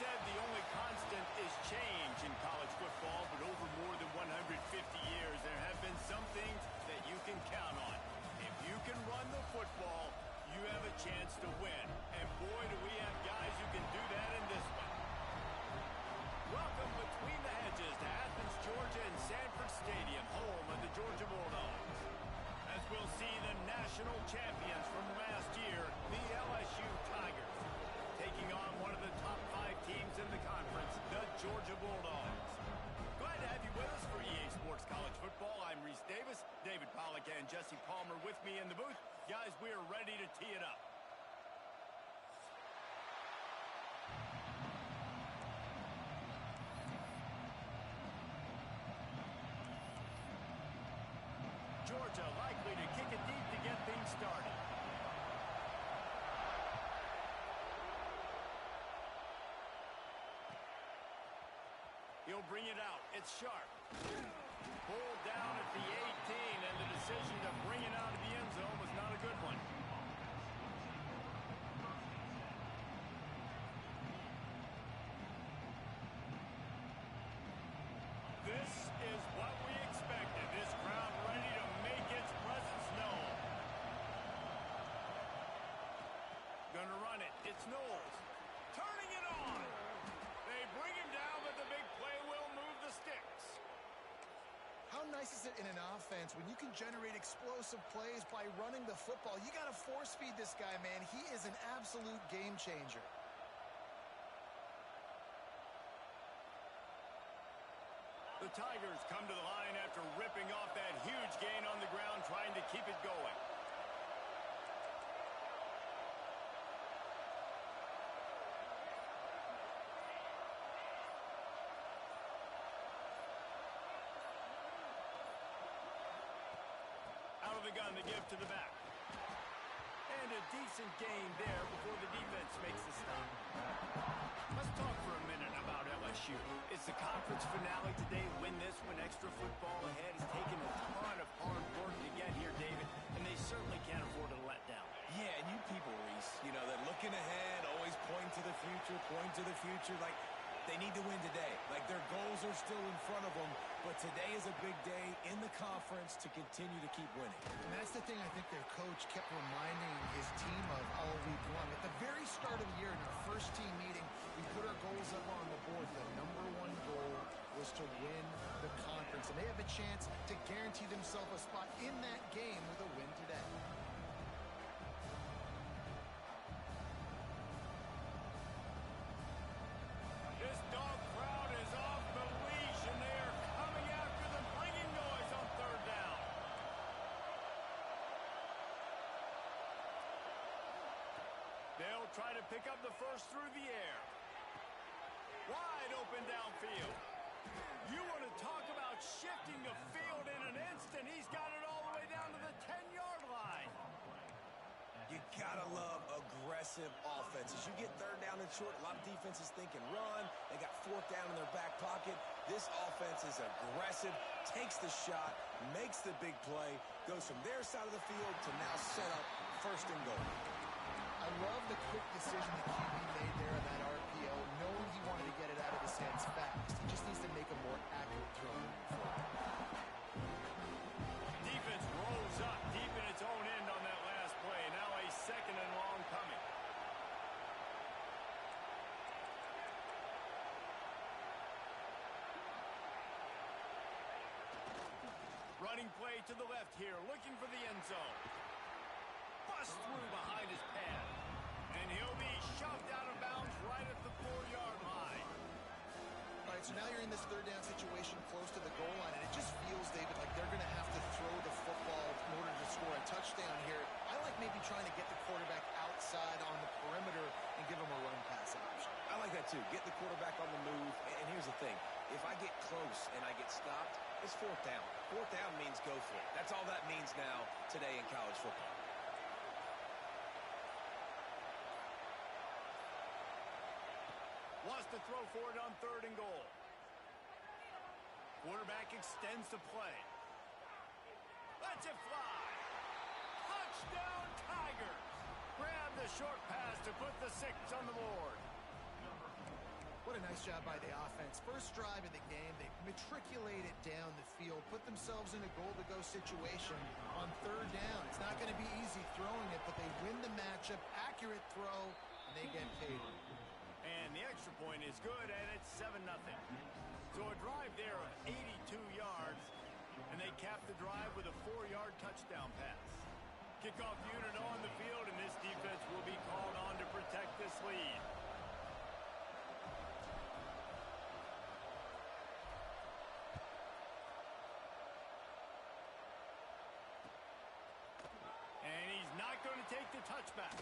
said the only constant is change in college football, but over more than 150 years, there have been some things that you can count on. If you can run the football, you have a chance to win. And boy, do we have guys who can do that in this one. Welcome between the hedges to Athens, Georgia and Sanford Stadium, home of the Georgia Bulldogs. As we'll see the national champions from last year, the LSU Tigers, taking on one of the top 5 teams in the conference, the Georgia Bulldogs. Glad to have you with us for EA Sports College Football. I'm Reese Davis, David Pollack and Jesse Palmer with me in the booth. Guys, we are ready to tee it up. Georgia likely to kick it deep to get things started. He'll bring it out. It's Sharp. Pulled down at the 18, and the decision to bring it out of the end zone was not a good one. This is what we expected. This crowd ready to make its presence known. Gonna run it. It's Knowles. Turning it on. They bring him down, but the big play will move the sticks. How nice is it in an offense when you can generate explosive plays by running the football? You got to force feed this guy, man. He is an absolute game changer. The Tigers come to the line after ripping off that huge gain on the ground, trying to keep it going. Out of the gun to give to the back. And a decent gain there before the defense makes the stop. Let's talk for a minute about LSU. It's the conference finale today. Win this one. Extra football ahead. It's taken a ton of hard work to get here, David, and they certainly can't afford to let down. Yeah, and you people, Reese, you know, that looking ahead, always point to the future, like they need to win today. Like their goals are still in front of them, but today is a big day in the conference to continue to keep winning. And that's the thing I think their coach kept reminding his team of all week long. At the very start of the year in our first team meeting, we put our goals up on the board. The #1 goal was to win the conference, and they have a chance to guarantee themselves a spot in that game with a win today. This dog crowd is off the leash, and they are coming after them, bringing noise on 3rd down. They'll try to pick up the first through the air. Wide open downfield. You want to talk about shifting the field in an instant. He's got it all the way down to the 10-yard line. You gotta love aggressive offenses. You get 3rd down and short, a lot of defenses thinking run. They got 4th down in their back pocket. This offense is aggressive, takes the shot, makes the big play, goes from their side of the field to now set up 1st and goal. I love the quick decision the QB made there on that RPO, knowing he wanted to get it out of his hands fast. He just needs to make a more accurate throw moving forward. Defense rolls up deep in its own end on that last play. Now a 2nd and long coming. Running play to the left here, looking for the end zone. Bust through behind his pad. And he'll be shoved out of bounds right at the 4-yard line. All right, so now you're in this 3rd down situation close to the goal line, and it just feels, David, like they're going to have to throw the football in order to score a touchdown here. I like maybe trying to get the quarterback outside on the perimeter and give him a run pass option. I like that too. Get the quarterback on the move. And here's the thing. If I get close and I get stopped, it's 4th down. 4th down means go for it. That's all that means now today in college football. Wants to throw for it on 3rd and goal. Quarterback extends the play. Lets it fly. Touchdown Tigers. Grab the short pass to put the 6 on the board. What a nice job by the offense. First drive of the game, they matriculate it down the field, put themselves in a goal-to-go situation on third down. It's not going to be easy throwing it, but they win the matchup, accurate throw, and they get paid. And the extra point is good, and it's 7-0. So a drive there of 82 yards, and they cap the drive with a 4-yard touchdown pass. Kickoff unit on the field, and this defense will be called on to protect this lead. And he's not going to take the touchback.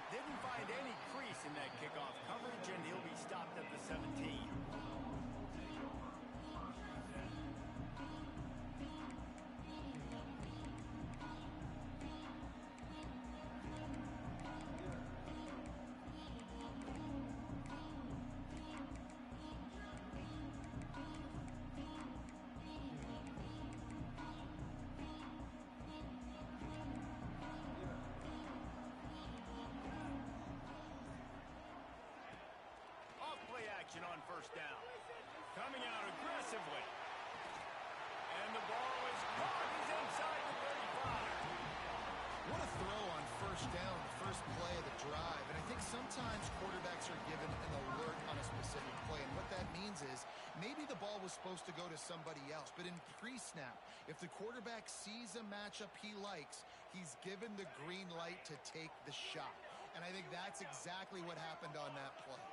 Didn't find any crease in that kickoff coverage, and he'll be stopped at the 17. On first down. Coming out aggressively. And the ball is caught. He's inside the 35. What a throw on first down, the first play of the drive. And I think sometimes quarterbacks are given an alert on a specific play. And what that means is maybe the ball was supposed to go to somebody else. But in pre-snap, if the quarterback sees a matchup he likes, he's given the green light to take the shot. And I think that's exactly what happened on that play.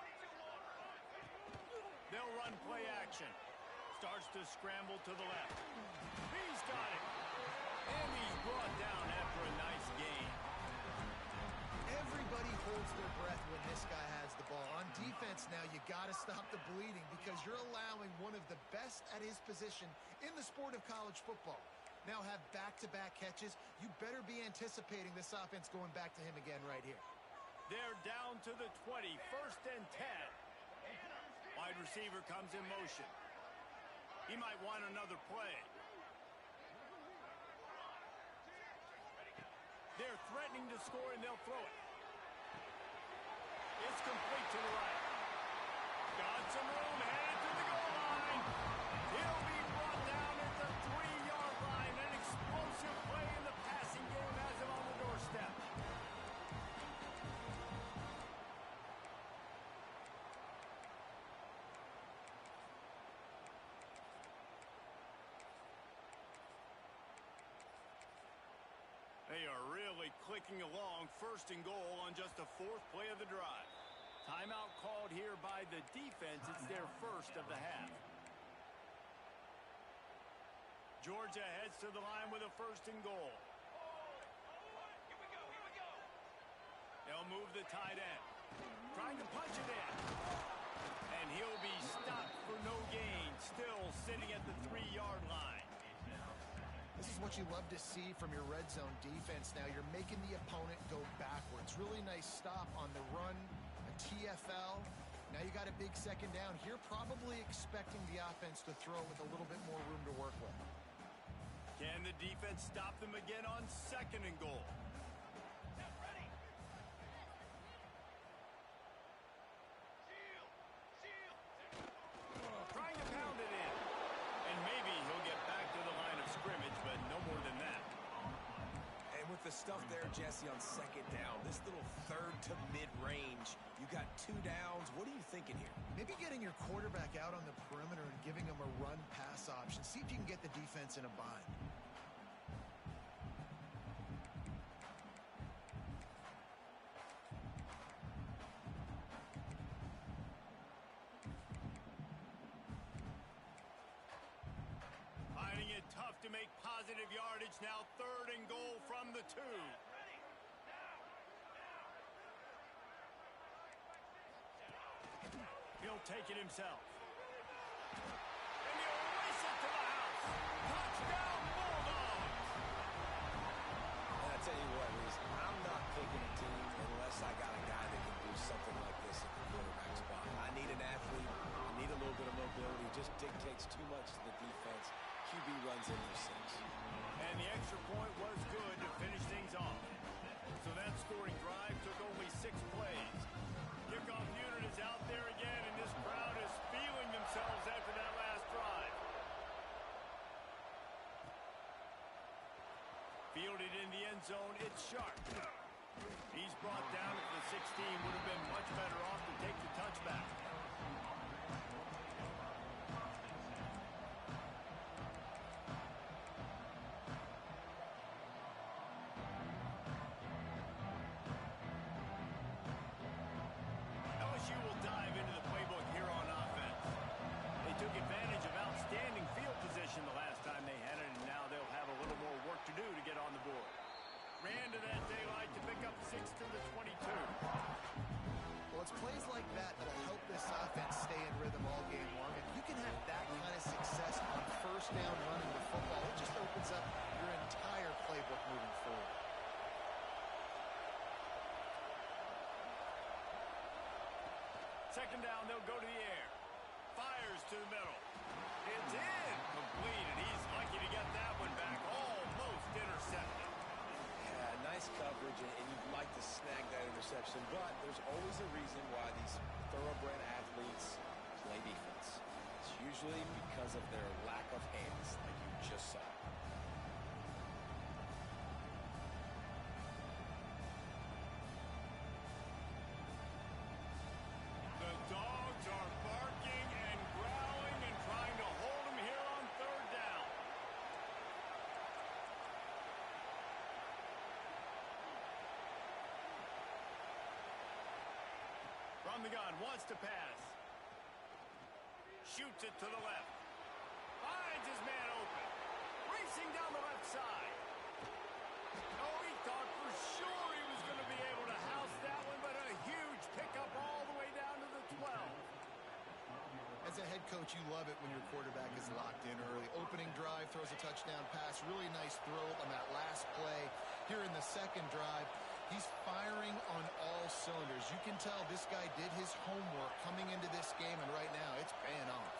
They'll run play action. Starts to scramble to the left. He's got it. And he's brought down after a nice gain. Everybody holds their breath when this guy has the ball. On defense now, you got to stop the bleeding because you're allowing one of the best at his position in the sport of college football. Now have back-to-back catches. You better be anticipating this offense going back to him again right here. They're down to the 20. 1st and 10. Wide receiver comes in motion. He might want another play. They're threatening to score, and they'll throw it. It's complete to the right. Got some room, headed to the goal line. He'll be brought down at the 3-yard line. An explosive play in the passing game has him on the doorstep. They are really clicking along. 1st and goal on just the 4th play of the drive. Timeout called here by the defense. It's their first of the half. Georgia heads to the line with a 1st and goal. They'll move the tight end. Trying to punch it in. And he'll be stopped for no gain. Still sitting at the 3-yard line. This is what you love to see from your red zone defense now. You're making the opponent go backwards. Really nice stop on the run, a TFL. Now you got a big 2nd down here, probably expecting the offense to throw with a little bit more room to work with. Can the defense stop them again on 2nd and goal? Trying to pound it in. And maybe he'll get back to the line of scrimmage, but no more than that. And with the stuff there, Jesse, on 2nd down, this little 3rd to mid-range, you got 2 downs. What are you thinking here? Maybe getting your quarterback out on the perimeter and giving him a run-pass option. See if you can get the defense in a bind. Tough to make positive yardage now. 3rd and goal from the 2. He'll take it himself. And he'll race it to the house. Touchdown, Bulldogs! And I tell you what, Reese, I'm not picking a team unless I got a guy that can do something like this at the quarterback spot. I need an athlete. I need a little bit of mobility. Just dictates too much to the defense. QB runs into 6. And the extra point was good to finish things off. So that scoring drive took only 6 plays. Kickoff unit is out there again, and this crowd is feeling themselves after that last drive. Fielded in the end zone, it's Sharp. He's brought down at the 16. Would have been much better off to take the touchback. LSU will dive into the playbook here on offense. They took advantage of outstanding field position the last time they had it, and now they'll have a little more work to do to get on the board. Ran to that daylight to pick up 6 to the 22. Well, it's plays like that that'll help this offense stay in rhythm all game long. If you can have that kind of success on first down running the football, it just opens up your entire playbook moving forward. Second down, they'll go to the air. Fires to the middle. It's in. Complete, and he's lucky to get that one back. Almost intercepted. Yeah, nice coverage, and you'd like to snag that interception, but there's always a reason why these thoroughbred athletes play defense. It's usually because of their lack of hands, like you just saw. The dogs are barking and growling and trying to hold him here on third down. From the gun, wants to pass. Shoots it to the left. Finds his man open. Racing down the left side. Oh, he thought for sure he was going to be able to house that one, but a huge pickup all the way down to the 12. As a head coach, you love it when your quarterback is locked in early. Opening drive, throws a touchdown pass. Really nice throw on that last play. Here in the second drive, he's firing on all cylinders. You can tell this guy did his homework coming into this game, and right now it's paying off.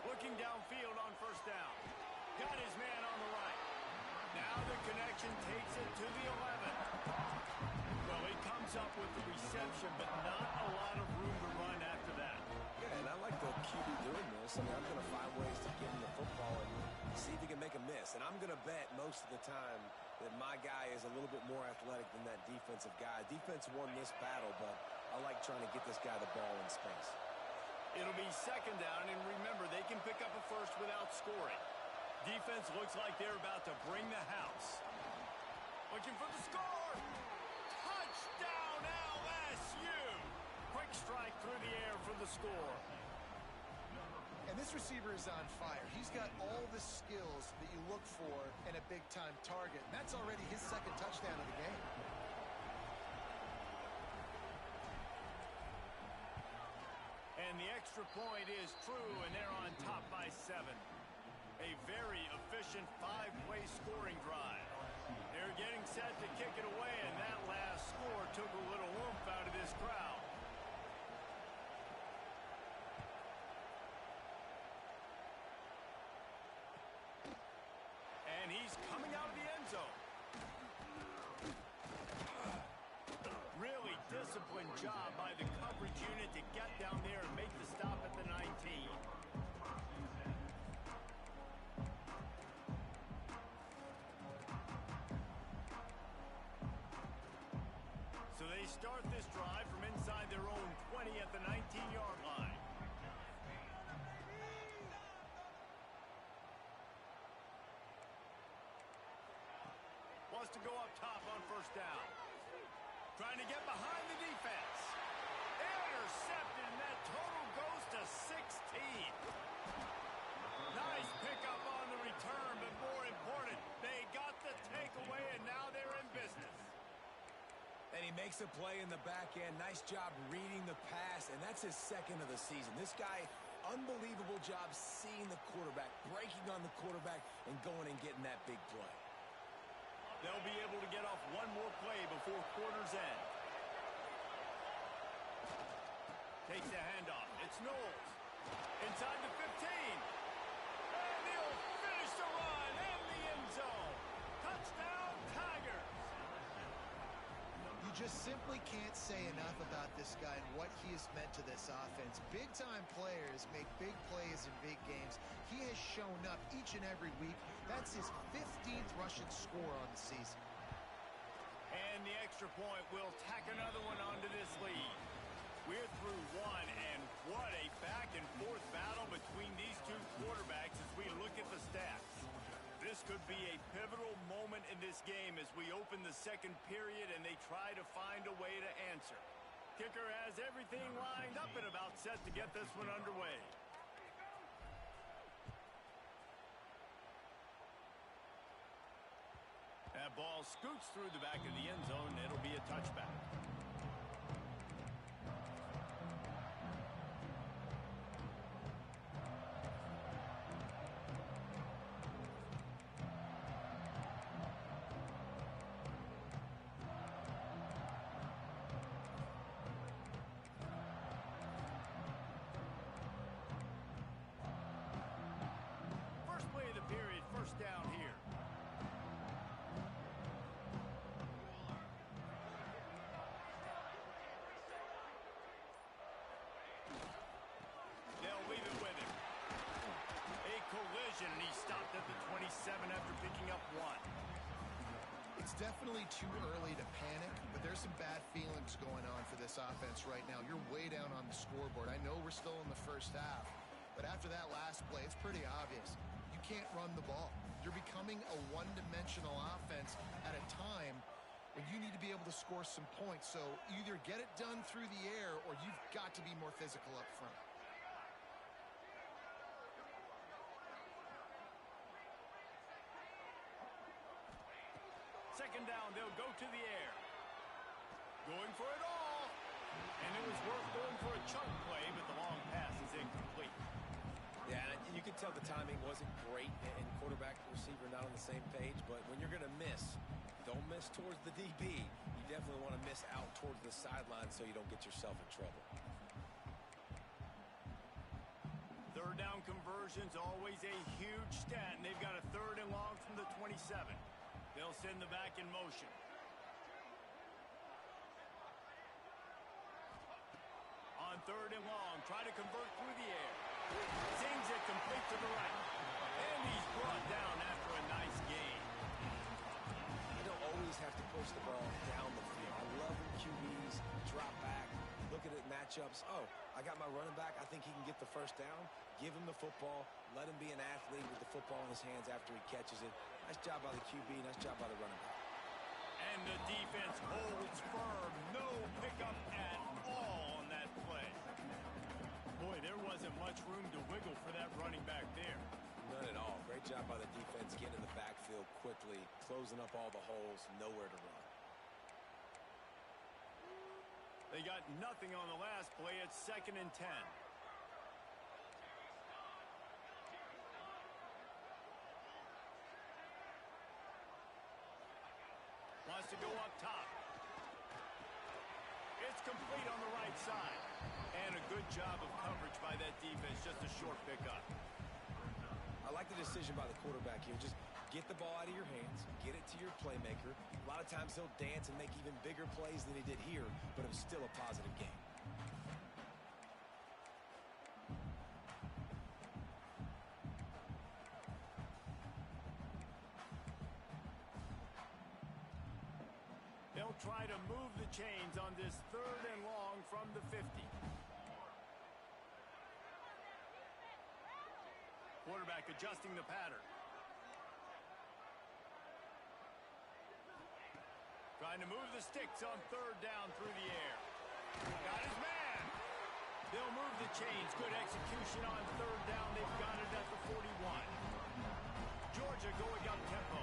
Looking downfield on first down. Got his man on the right. Now the connection takes it to the 11. Well, he comes up with the reception, but not a lot of room to run after that. Yeah, and I like the QB doing this. I mean, I'm going to find ways to get him the football and see if he can make a miss. And I'm going to bet most of the time that my guy is a little bit more athletic than that defensive guy. Defense won this battle, but I like trying to get this guy the ball in space. It'll be second down, and remember, they can pick up a first without scoring. Defense looks like they're about to bring the house. Looking for the score. Touchdown, LSU. Quick strike through the air for the score. And this receiver is on fire. He's got all the skills that you look for in a big-time target. And that's already his second touchdown of the game. And the extra point is true, and they're on top by 7. A very efficient 5-play scoring drive. They're getting set to kick it away, and that last score took a little oomph out of this crowd. And he's coming out of the end zone. Really disciplined job by the coverage unit to get down there and make the stop at the 19. So they start this drive from inside their own 20 at the 19-yard line. Wants to go up top on first down. Trying to get behind the defense. Intercepted, and that total goes to 16. Nice pickup on the return, but more important, they got the takeaway, and now they're in business. And he makes a play in the back end. Nice job reading the pass, and that's his second of the season. This guy, unbelievable job seeing the quarterback, breaking on the quarterback, and going and getting that big play. They'll be able to get off one more play before quarter's end. Takes the handoff. It's Knowles. Inside the 15. And he'll finish the run in the end zone. Touchdown, Tigers. You just simply can't say enough about this guy and what he has meant to this offense. Big-time players make big plays in big games. He has shown up each and every week. That's his 15th rushing score on the season. And the extra point will tack another one onto this lead. We're through one, and what a back-and-forth battle between these two quarterbacks as we look at the stats. This could be a pivotal moment in this game as we open the second period and they try to find a way to answer. Kicker has everything lined up and about set to get this one underway. That ball scoots through the back of the end zone. It'll be a touchback. First down here. They'll leave it with him. A collision, and he stopped at the 27 after picking up one. It's definitely too early to panic, but there's some bad feelings going on for this offense right now. You're way down on the scoreboard. I know we're still in the first half, but after that last play, it's pretty obvious. Can't run the ball. You're becoming a one-dimensional offense at a time when you need to be able to score some points. So either get it done through the air or you've got to be more physical up front. Second down, they'll go to the air. Going for it all. And it was worth going for a chunk play, but the long pass is incomplete. Yeah, you can tell the timing wasn't great, and quarterback and receiver not on the same page, but when you're going to miss, don't miss towards the DB. You definitely want to miss out towards the sideline so you don't get yourself in trouble. Third down conversion's always a huge stat, and they've got a third and long from the 27. They'll send the back in motion. On third and long, try to convert through the air. Sings it complete to the right. And he's brought down after a nice gain. You don't always have to push the ball down the field. I love when QBs drop back, looking at matchups. Oh, I got my running back. I think he can get the first down. Give him the football. Let him be an athlete with the football in his hands after he catches it. Nice job by the QB. Nice job by the running back. And the defense holds firm. No pickup at all on that play. Boy, there wasn't much room to wiggle for that running back there. None at all. Great job by the defense getting in the backfield quickly, closing up all the holes, nowhere to run. They got nothing on the last play. It's 2nd and 10. Wants to go up top. It's complete on the right side. And a good job of coverage by that defense. Just a short pickup. I like the decision by the quarterback here. Just get the ball out of your hands, get it to your playmaker. A lot of times he'll dance and make even bigger plays than he did here, but it was still a positive game. They'll try to move the chains on this third and long from the 50. Quarterback adjusting the pattern. Trying to move the sticks on third down through the air. Got his man. They'll move the chains. Good execution on third down. They've got it at the 41. Georgia going up tempo.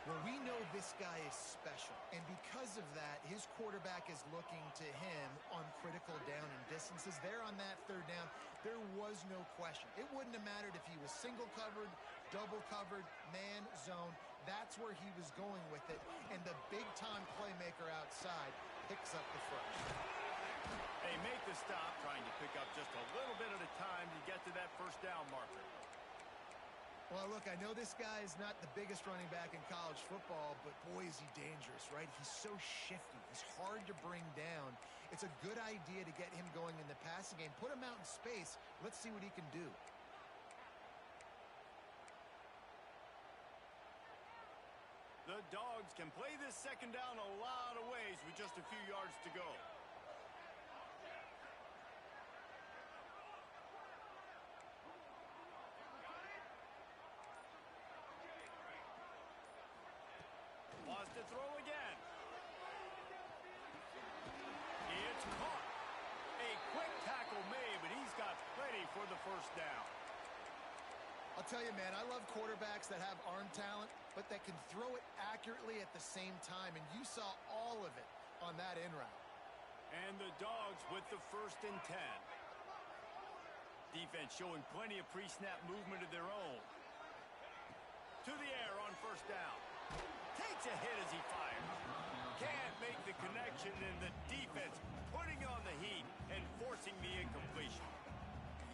Well, we know this guy is special, and because of that, his quarterback is looking to him on critical down and distances. There on that third down, there was no question. It wouldn't have mattered if he was single covered, double covered, man, zone. That's where he was going with it, and the big-time playmaker outside picks up the first. They make the stop, trying to pick up just a little bit at a time to get to that first down marker. Well, look, I know this guy is not the biggest running back in college football, but boy, is he dangerous, right? He's so shifty. He's hard to bring down. It's a good idea to get him going in the passing game. Put him out in space. Let's see what he can do. The Dogs can play this second down a lot of ways with just a few yards to go. Wants to throw again. It's caught. A quick tackle made, but he's got plenty for the first down. I'll tell you, man, I love quarterbacks that have arm talent, but that can throw it accurately at the same time, and you saw all of it on that in route. And the Dogs with the 1st and 10. Defense showing plenty of pre-snap movement of their own. To the air on 1st down. Takes a hit as he fires. Can't make the connection, and the defense putting on the heat and forcing the incompletion.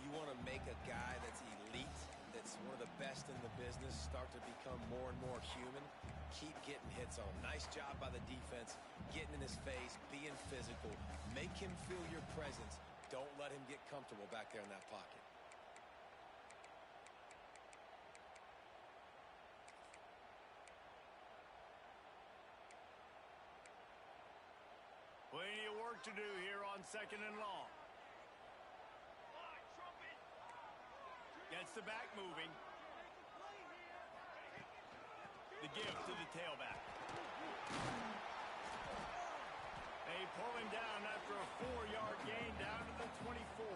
You want to make a guy that's elite, that's one of the best in the business, start to become more and more human, keep getting hits on. Nice job by the defense, getting in his face, being physical. Make him feel your presence. Don't let him get comfortable back there in that pocket. Plenty of work to do here on 2nd and long. Gets the back moving. The give to the tailback. They pull him down after a 4-yard gain down to the 24.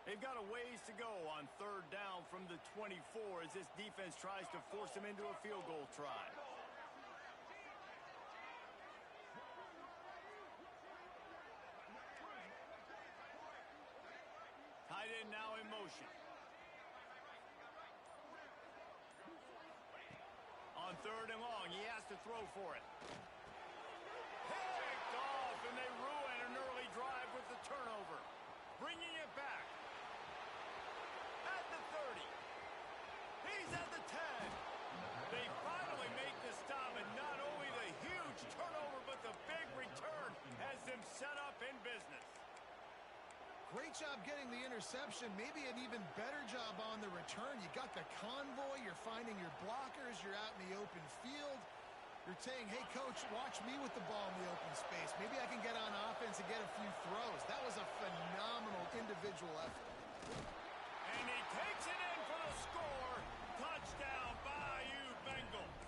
They've got a ways to go on 3rd down from the 24 as this defense tries to force them into a field goal try. Tight end now in motion. On 3rd and long, he has to throw for it. Picked off, and they ruin an early drive with the turnover. Bringing it back. At the 30. He's at the 10. They finally make the stop, and not only the huge turnover, but the big return has them set up in business. Great job getting the interception. Maybe an even better job on the return. You got the convoy. You're finding your blockers. You're out in the open field. You're saying, hey, coach, watch me with the ball in the open space. Maybe I can get on offense and get a few throws. That was a phenomenal individual effort. And he takes it in for the score. Touchdown, Bayou Bengals.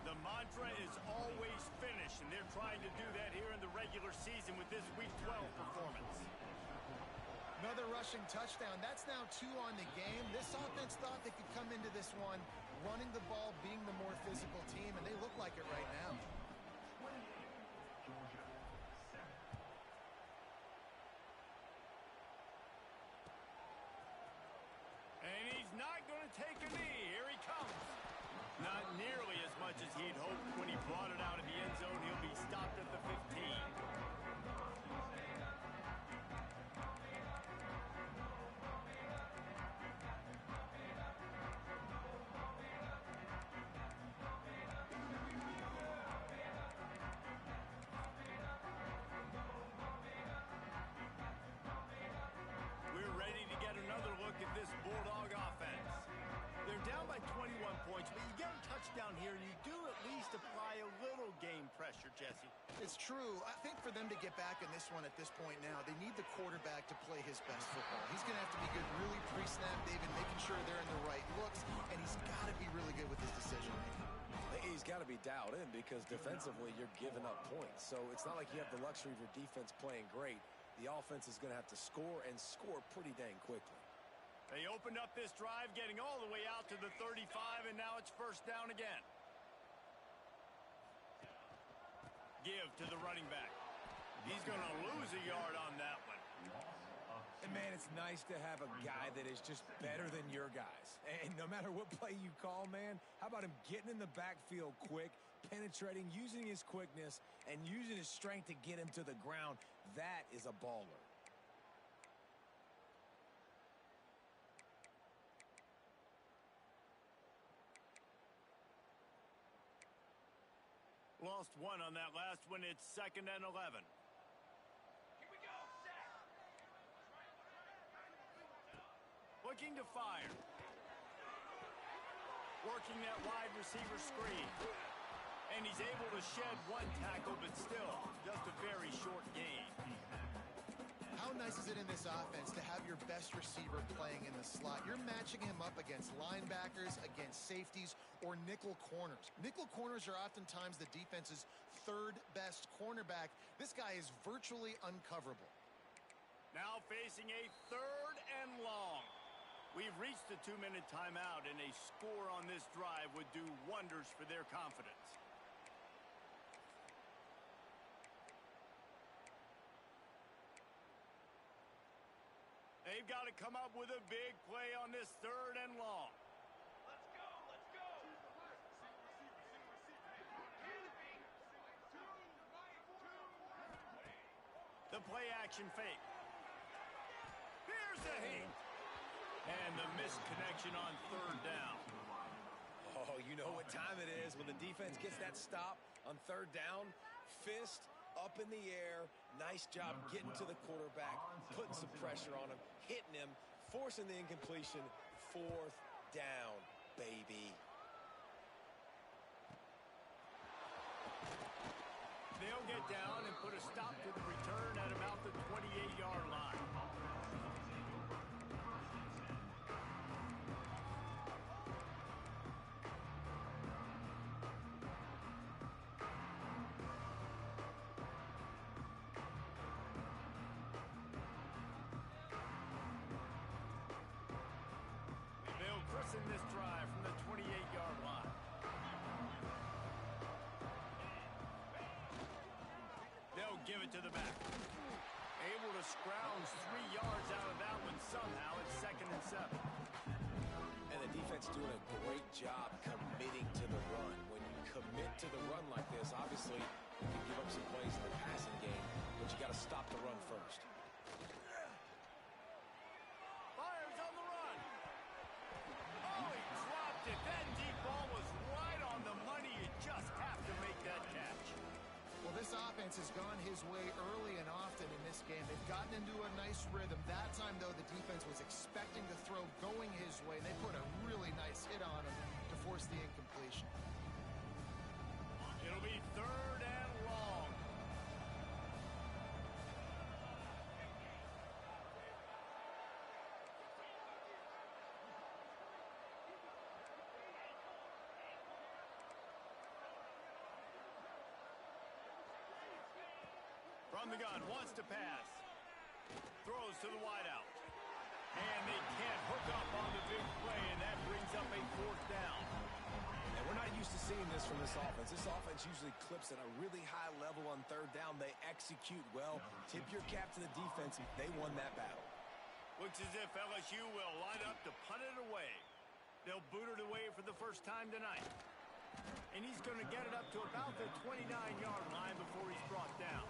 The mantra is always finish, and they're trying to do that here in the regular season with this Week 12 performance. Another rushing touchdown. That's now 2 on the game. This offense thought they could come into this one running the ball, being the more physical team, and they look like it right now. And he's not going to take a knee. Here he comes. Not nearly as much as he'd hoped when he brought it out of the end zone. He'll be stopped at the 15. We're ready to get another look at this Bulldog offense. They're down by 21 points, but you get a touchdown here, and you do at least apply a little game pressure, Jesse. It's true. I think for them to get back in this one at this point now, they need the quarterback to play his best football. He's going to have to be good really pre-snap, David, making sure they're in the right looks, and he's got to be really good with his decision-making. He's got to be dialed in because defensively you're giving up points. So it's not like you have the luxury of your defense playing great. The offense is going to have to score and score pretty dang quickly. They opened up this drive, getting all the way out to the 35, and now it's first down again. Give to the running back. He's going to lose a yard on that one. And, man, it's nice to have a guy that is just better than your guys. And no matter what play you call, man, how about him getting in the backfield quick, penetrating, using his quickness, and using his strength to get him to the ground? That is a baller. Lost one on that last one. It's 2nd and 11. Looking to fire. Working that wide receiver screen. And he's able to shed one tackle, but still just a very short gain. How nice is it in this offense to have your best receiver playing in the slot? You're matching him up against linebackers, against safeties, or nickel corners. Nickel corners are oftentimes the defense's third best cornerback. This guy is virtually uncoverable. Now facing a 3rd and long. We've reached the 2-minute timeout, and a score on this drive would do wonders for their confidence. They've got to come up with a big play on this 3rd and long. Let's go, let's go. The play action fake. Here's the hit. And the missed connection on 3rd down. Oh, you know what time it is when the defense gets that stop on 3rd down. Fist up in the air. Nice job getting to the quarterback, putting some pressure on him, hitting him, forcing the incompletion. 4th down, baby. They'll get down and put a stop to the return at about the 28-yard line. They'll christen this drive from the 28-yard line. They'll give it to the back. Able to scrounge 3 yards out of that one somehow. It's 2nd and 7. And the defense doing a great job committing to the run. When you commit to the run like this, obviously you can give up some plays in the passing game, but you got to stop the run first. Fires on the run. Oh, he dropped it. That deep ball was right on the money. You just have to make that catch. Well, this offense has gone his way early and often in this game. They've gotten into a nice rhythm. That time, though, the defense was expecting the throw going his way. They put a really nice hit on him to force the incompletion. It'll be 3rd and long. From the gun, wants to pass. Throws to the wideout. And they can't hook up on the big play, and that brings up a 4th down. And we're not used to seeing this from this offense. This offense usually clips at a really high level on 3rd down. They execute well. Tip your cap to the defense. They won that battle. Looks as if LSU will line up to punt it away. They'll boot it away for the first time tonight. And he's going to get it up to about the 29-yard line before he's brought down.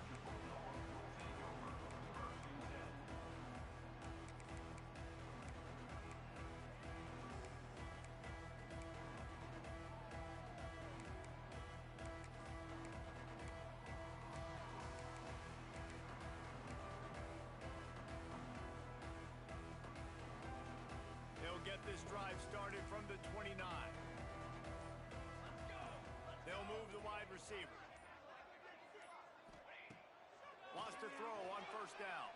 They'll get this drive started from the 29. They'll move the wide receiver. Wants to throw on 1st down.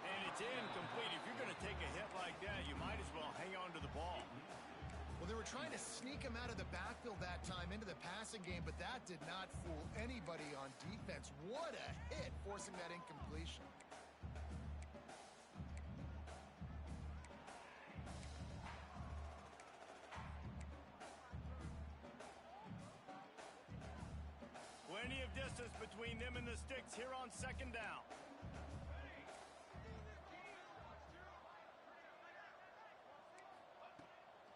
And it's incomplete. If you're going to take a hit like that, you might as well hang on to the ball. Well, they were trying to sneak him out of the backfield that time into the passing game, but that did not fool anybody on defense. What a hit, forcing that incompletion. distance between them and the sticks here on second down.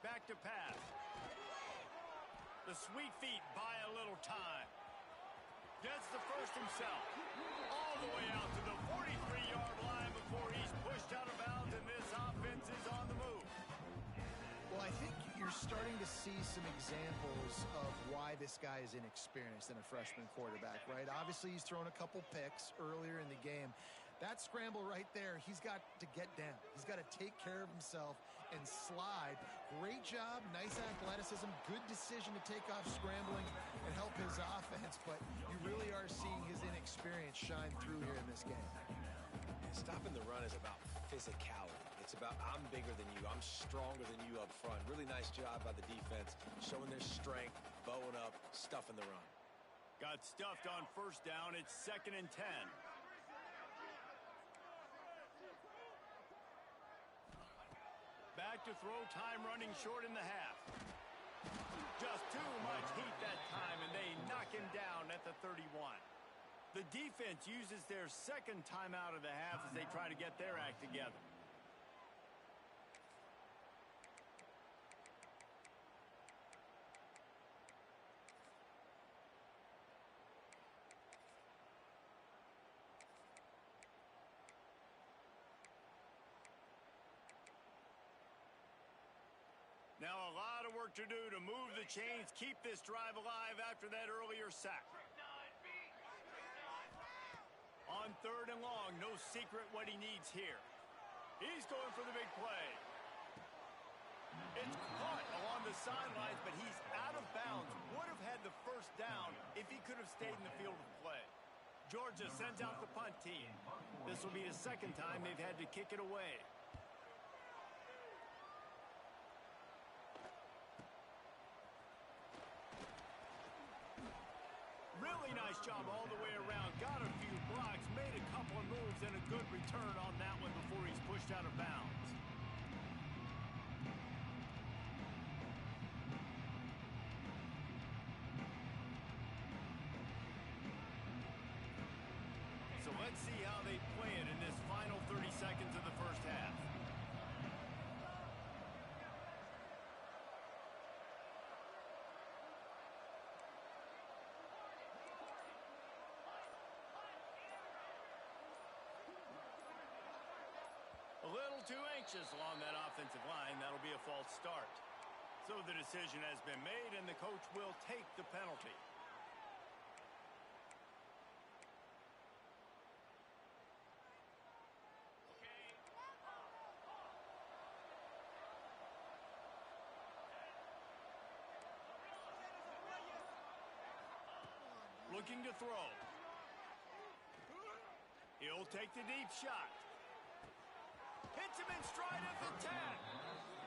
Back to pass. The sweet feet buy a little time. Gets the first himself. All the way out to the 43-yard line before he's pushed out of bounds, and this offense is on the move. Well, I think you're starting to see some examples of why this guy is inexperienced in a freshman quarterback, right? Obviously, he's thrown a couple picks earlier in the game. That scramble right there, he's got to get down. He's got to take care of himself and slide. Great job, nice athleticism, good decision to take off scrambling and help his offense, but you really are seeing his inexperience shine through here in this game. Stopping the run is about physicality. It's about I'm bigger than you, I'm stronger than you up front. Really nice job by the defense, showing their strength, bowing up, stuffing the run. Got stuffed on first down. It's 2nd and 10. Back to throw, time running short in the half. Just too much heat that time, and they knock him down at the 31. The defense uses their second timeout of the half as they try to get their act together. Now a lot of work to do to move the chains, keep this drive alive after that earlier sack. On 3rd and long, no secret what he needs here. He's going for the big play. It's caught along the sidelines, but he's out of bounds. Would have had the first down if he could have stayed in the field of play. Georgia sends out the punt team. This will be the second time they've had to kick it away. Really nice job all the way around. Got a few blocks, made a couple of moves, and a good return on that one before he's pushed out of bounds. So let's see how they play it in this final 30 seconds of the first half. A little too anxious along that offensive line. That'll be a false start. So the decision has been made, and the coach will take the penalty. Looking to throw. He'll take the deep shot. Hits him in stride at the 10.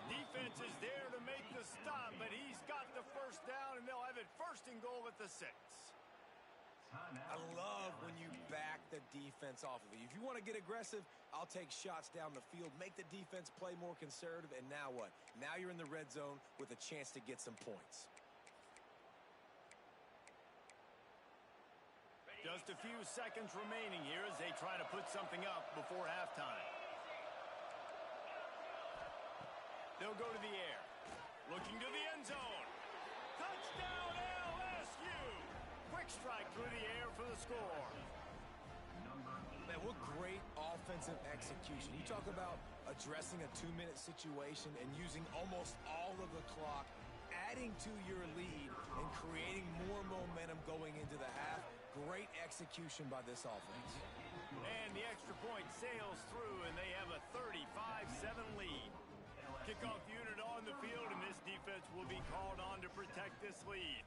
Defense is there to make the stop, but he's got the first down, and they'll have it 1st and goal at the 6. I love when you back the defense off of it. If you want to get aggressive, I'll take shots down the field, make the defense play more conservative, and now what? Now you're in the red zone with a chance to get some points. Just a few seconds remaining here as they try to put something up before halftime. They'll go to the air. Looking to the end zone. Touchdown LSU! Quick strike through the air for the score. Man, what great offensive execution. You talk about addressing a 2-minute situation and using almost all of the clock, adding to your lead, and creating more momentum going into the half. Great execution by this offense. And the extra point sails through, and they have a 35-7 lead. Kickoff unit on the field, and this defense will be called on to protect this lead.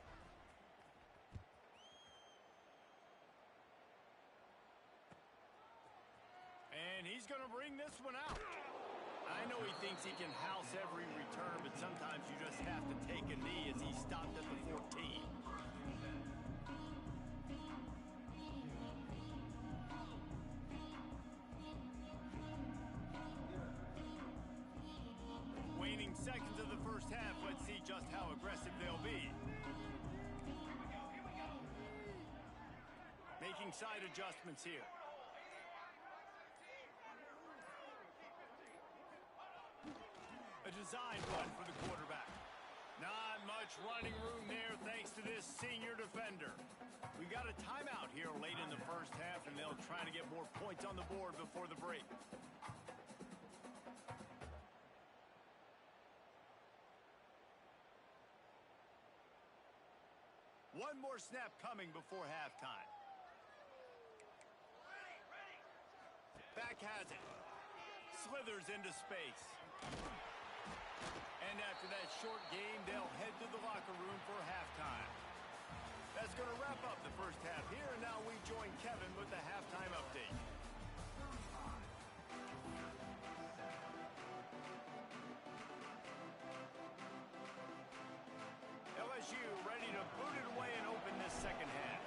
And he's going to bring this one out. I know he thinks he can house every return, but sometimes you just have to take a knee as he stopped at the 14. Waning seconds of the first half, let's see just how aggressive they'll be. making side adjustments here. A design run for the quarterback. Not much running room there thanks to this senior defender. We got a timeout here late in the first half, and they'll try to get more points on the board before the break. One more snap coming before halftime. Back has it. Slithers into space. And after that short game, they'll head to the locker room for halftime. That's going to wrap up the first half here, and now we join Kevin with the halftime update. LSU ready to boot it away and open this second half.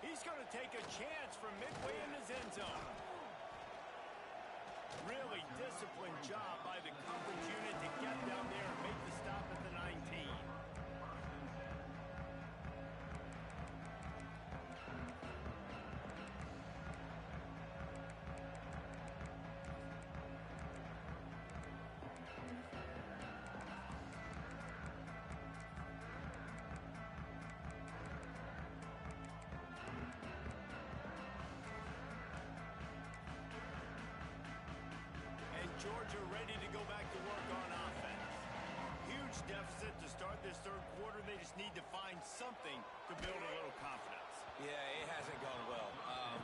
He's going to take a chance from midway in his end zone. Really disciplined job by the coverage unit to get down there and make the stop at the 19. Georgia ready to go back to work on offense. Huge deficit to start this third quarter. They just need to find something to build a little confidence. Yeah, it hasn't gone well.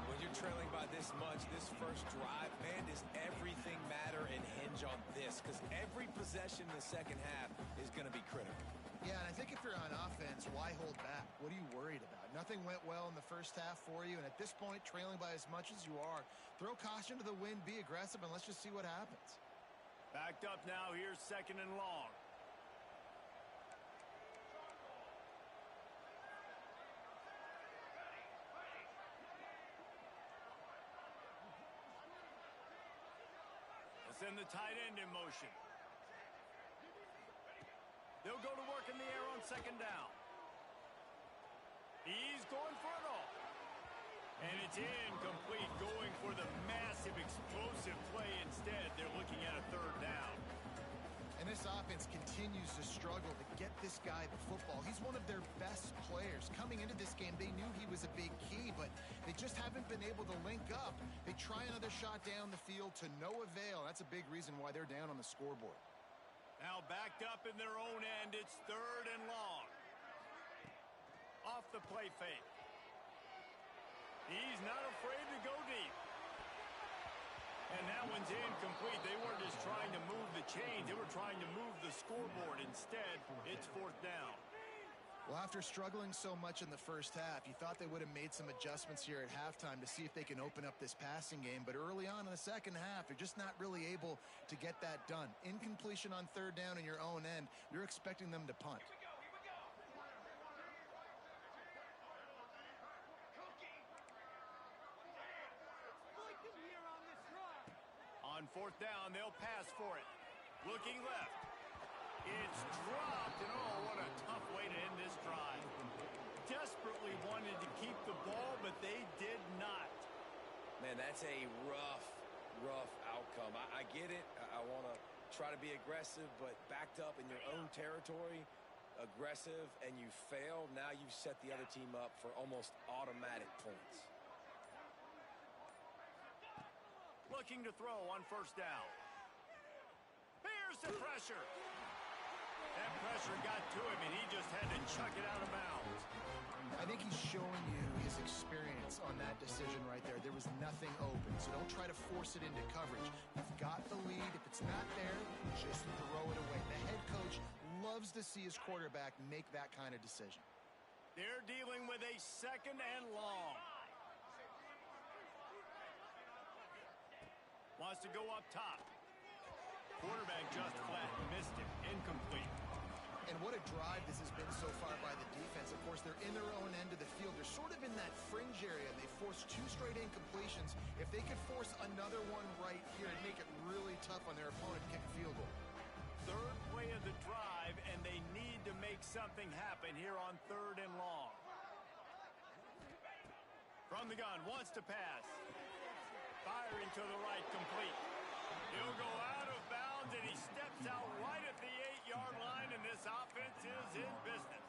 When you're trailing by this much, this first drive, man, does everything matter and hinge on this? Because every possession in the second half is going to be critical. Yeah, and I think if you're on offense, why hold back? What are you worried about? Nothing went well in the first half for you, and at this point, trailing by as much as you are, throw caution to the wind, be aggressive, and let's just see what happens. Backed up now, here's second and long. Let's send the tight end in motion. They'll go to work in the air on second down. He's going for it all. And it's incomplete, going for the massive explosive play instead. They're looking at a third down. And this offense continues to struggle to get this guy the football. He's one of their best players. Coming into this game, they knew he was a big key, but they just haven't been able to link up. They try another shot down the field to no avail. That's a big reason why they're down on the scoreboard. Now backed up in their own end, it's third and long. Off the play fake. He's not afraid to go deep. And that one's incomplete. They weren't just trying to move the chains. They were trying to move the scoreboard. Instead, it's fourth down. Well, after struggling so much in the first half, you thought they would have made some adjustments here at halftime to see if they can open up this passing game. But early on in the second half, they're just not really able to get that done. Incompletion on third down in your own end, you're expecting them to punt. On fourth down, they'll pass for it. Looking left. It's dropped, and oh, what a tough way to end this drive. Desperately wanted to keep the ball, but they did not. Man, that's a rough outcome. I get it. I want to try to be aggressive, but backed up in your own territory, aggressive, and you fail. Now you've set the other team up for almost automatic points. Looking to throw on first down. Here's the pressure. That pressure got to him, and he just had to chuck it out of bounds. I think he's showing you his experience on that decision right there. There was nothing open, so don't try to force it into coverage. You've got the lead. If it's not there, just throw it away. The head coach loves to see his quarterback make that kind of decision. They're dealing with a second and long. Wants to go up top. Quarterback just flat, missed it, incomplete. And what a drive this has been so far by the defense. Of course, they're in their own end of the field. They're sort of in that fringe area. They forced 2 straight incompletions. If they could force another one right here and make it really tough on their opponent to kick a field goal. Third play of the drive, and they need to make something happen here on 3rd and long. From the gun, wants to pass. Firing to the right, complete. He'll go out of bounds, and he steps out right at the 8-yard line, and this offense is in business.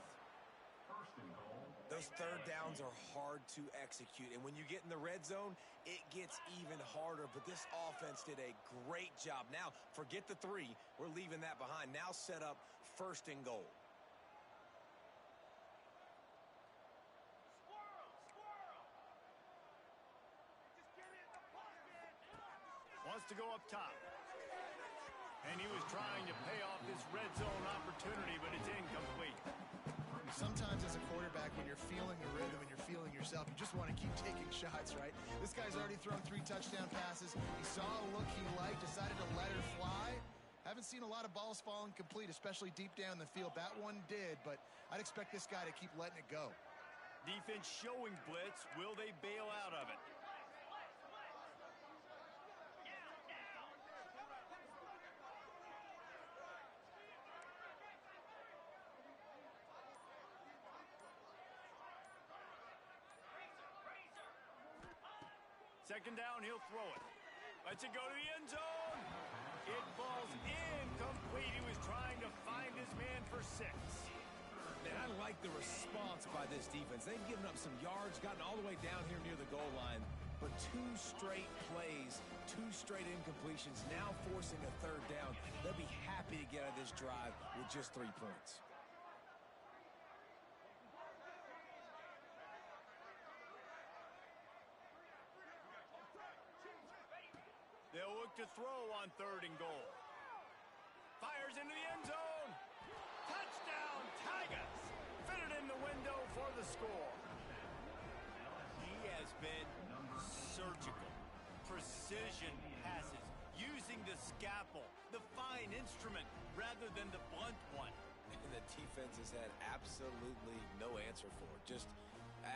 Those 3rd downs are hard to execute, and when you get in the red zone, it gets even harder, but this offense did a great job. Now, forget the 3. We're leaving that behind. Now set up 1st and goal. Wants to go up top. And he was trying to pay off this red zone opportunity, but it's incomplete. Sometimes as a quarterback, when you're feeling the rhythm and you're feeling yourself, you just want to keep taking shots, right? This guy's already thrown 3 touchdown passes. He saw a look he liked, decided to let her fly. Haven't seen a lot of balls falling complete, especially deep down the field. That one did, but I'd expect this guy to keep letting it go. Defense showing blitz. Will they bail out of it? Second down, he'll throw it. Lets it go to the end zone. It falls incomplete. He was trying to find his man for 6. Man, I like the response by this defense. They've given up some yards, gotten all the way down here near the goal line. But 2 straight plays, 2 straight incompletions, now forcing a 3rd down. They'll be happy to get out of this drive with just 3 points. They'll look to throw on 3rd and goal. Fires into the end zone. Touchdown, Tigers. Fitted in the window for the score. He has been surgical. Precision passes. Using the scalpel, the fine instrument, rather than the blunt one. And the defense has had absolutely no answer for it. Just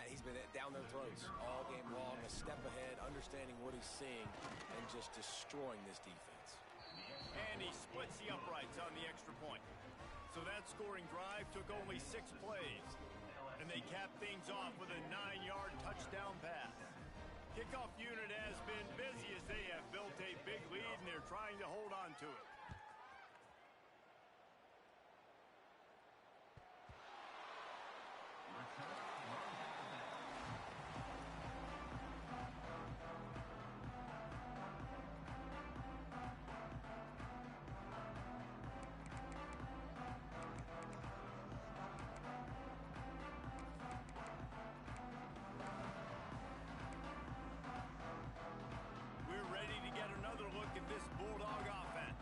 he's been down their throats all game long, a step ahead, understanding what he's seeing, and just destroying this defense. And he splits the uprights on the extra point. So that scoring drive took only 6 plays. And they capped things off with a 9-yard touchdown pass. Kickoff unit has been busy as they have built a big lead, and they're trying to hold on to it. Bulldog offense.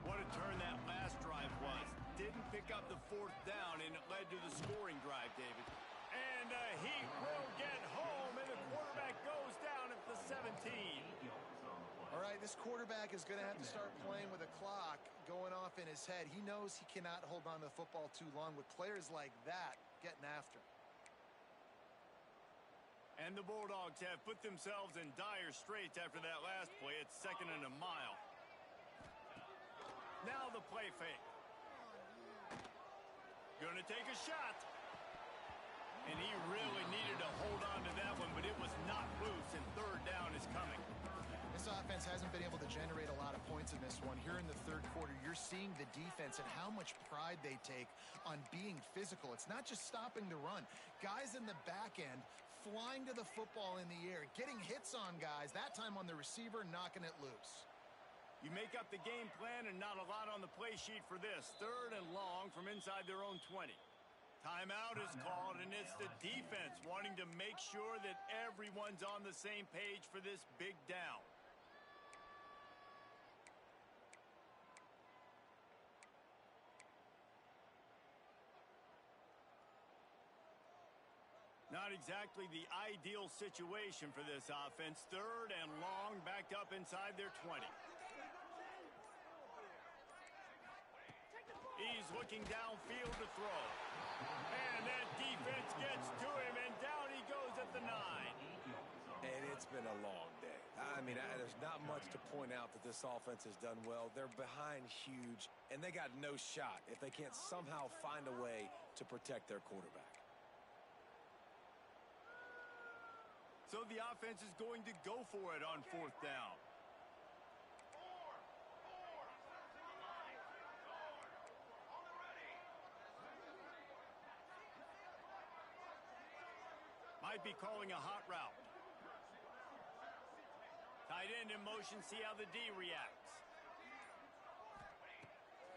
What a turn that last drive was. Didn't pick up the 4th down, and it led to the scoring drive, David. And he will get home, and the quarterback goes down at the 17. All right, this quarterback is going to have to start playing with a clock going off in his head. He knows he cannot hold on to the football too long with players like that getting after him. And the Bulldogs have put themselves in dire straits after that last play. It's 2nd and a mile. Now the play fake. Gonna take a shot. And he really needed to hold on to that one, but it was not loose, and 3rd down is coming. This offense hasn't been able to generate a lot of points in this one. Here in the 3rd quarter, you're seeing the defense and how much pride they take on being physical. It's not just stopping the run. Guys in the back end flying to the football in the air, getting hits on guys, that time on the receiver, knocking it loose. You make up the game plan and not a lot on the play sheet for this. 3rd and long from inside their own 20. Timeout is called, and it's the defense wanting to make sure that everyone's on the same page for this big down. Not exactly the ideal situation for this offense. 3rd and long, backed up inside their 20. He's looking downfield to throw. And that defense gets to him, and down he goes at the 9. And it's been a long day. I mean, there's not much to point out that this offense has done well. They're behind huge, and they got no shot if they can't somehow find a way to protect their quarterback. So the offense is going to go for it on 4th down. Might be calling a hot route. Tight end in motion, see how the D reacts.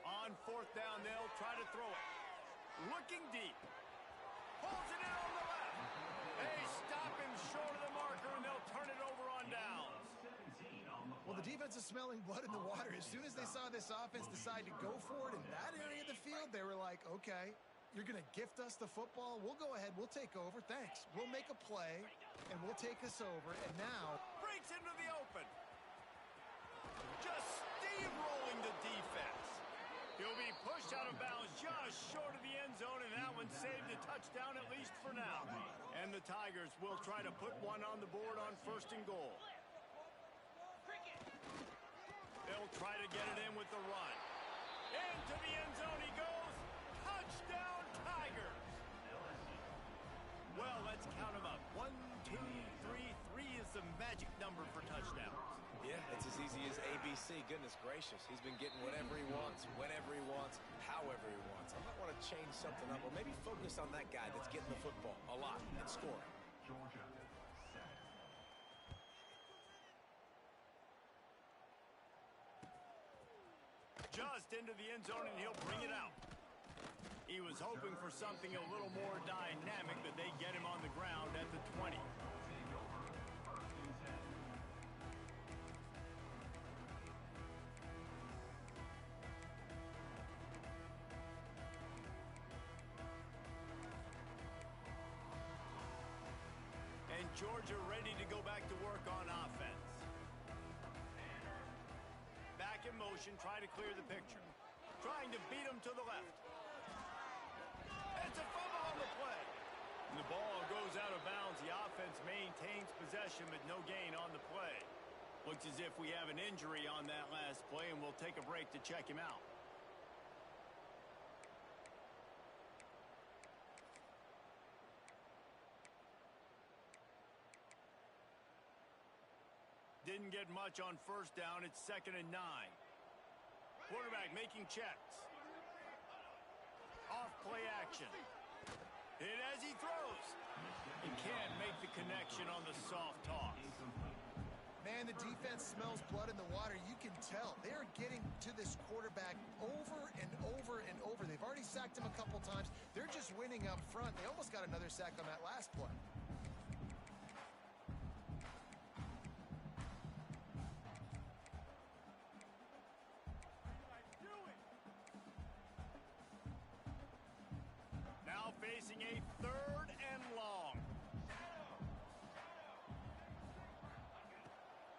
On 4th down, they'll try to throw it. Looking deep. Pulls it in on the left. They stop him short of the marker, and they'll turn it over on downs. Well, the defense is smelling blood in the water. As soon as they saw this offense decide to go for it in that area of the field, they were like, okay, you're going to gift us the football. We'll go ahead. We'll take over. Thanks. We'll make a play, and we'll take us over. And now breaks into the open. Just steamrolling the defense. He'll be pushed out of bounds just short of the end zone, and that one saved a touchdown at least for now. And the Tigers will try to put one on the board on 1st and goal. They'll try to get it in with the run. Into the end zone he goes. Touchdown, Tigers. Well, let's count them up. 1, 2, 3. 3 is the magic number for touchdowns. Yeah, it's as easy as ABC. Goodness gracious. He's been getting whatever he wants, whenever he wants, however he wants. I might want to change something up or maybe focus on that guy that's getting the football a lot and scoring. Just into the end zone, and he'll bring it out. He was hoping for something a little more dynamic, but they get him on the ground at the 20. And Georgia ready to go back to work on offense. Back in motion, try to clear the picture. Trying to beat him to the left. It's a fumble on the play. And the ball goes out of bounds. The offense maintains possession, but no gain on the play. Looks as if we have an injury on that last play, and we'll take a break to check him out. Didn't get much on 1st down. It's 2nd and 9. Quarterback making checks. Off play action. Hit as he throws. He can't make the connection on the soft toss. Man, the defense smells blood in the water. You can tell. They are getting to this quarterback over and over and over. They've already sacked him a couple times. They're just winning up front. They almost got another sack on that last play. Now facing a 3rd and long.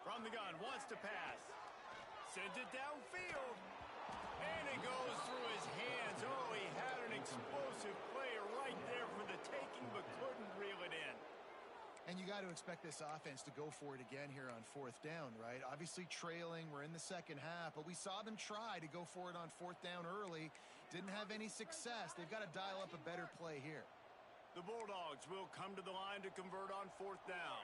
From the gun, wants to pass. Sends it downfield. And it goes through his hands. Oh, he had an explosive player right there for the taking, but couldn't reel it in. And you got to expect this offense to go for it again here on 4th down, right? Obviously trailing. We're in the 2nd half, but we saw them try to go for it on 4th down early. Didn't have any success. They've got to dial up a better play here. The Bulldogs will come to the line to convert on 4th down.